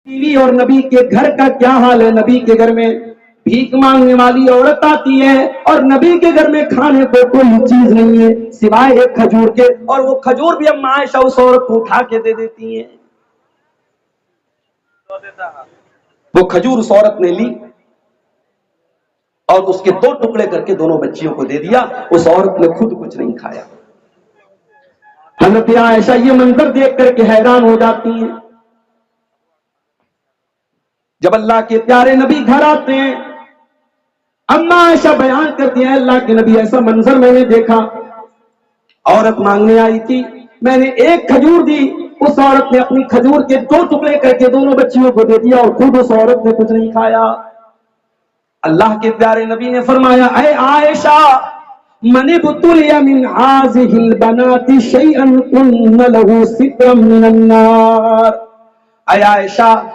बीवी और नबी के घर का क्या हाल है। नबी के घर में भीख मांगने वाली औरत आती है और नबी के घर में खाने को कोई चीज नहीं है सिवाय एक खजूर के, और वो खजूर भी अम्मा आयशा उस औरत को उठा के दे देती है। वो खजूर उस औरत ने ली और उसके 2 टुकड़े करके दोनों बच्चियों को दे दिया। उस औरत ने खुद कुछ नहीं खाया। हज़रत आयशा ये मंजर देख करके हैरान हो जाती हैं। जब अल्लाह के प्यारे नबी घर आते हैं, अम्मा आयशा बयान करती है, अल्लाह के नबी ऐसा मंजर मैंने देखा। औरत मांगने आई थी, मैंने एक खजूर दी, उस औरत ने अपनी खजूर के 2 टुकड़े करके दोनों बच्चियों को दे दिया और खुद उस औरत ने कुछ नहीं खाया। अल्लाह के प्यारे नबी ने फरमाया, ऐ आयशा, मन बुतुलिया मिन हाज़िहिल बनाति शैअन कुन्न लहू सित्रम मिनन नार। ऐ आयशा,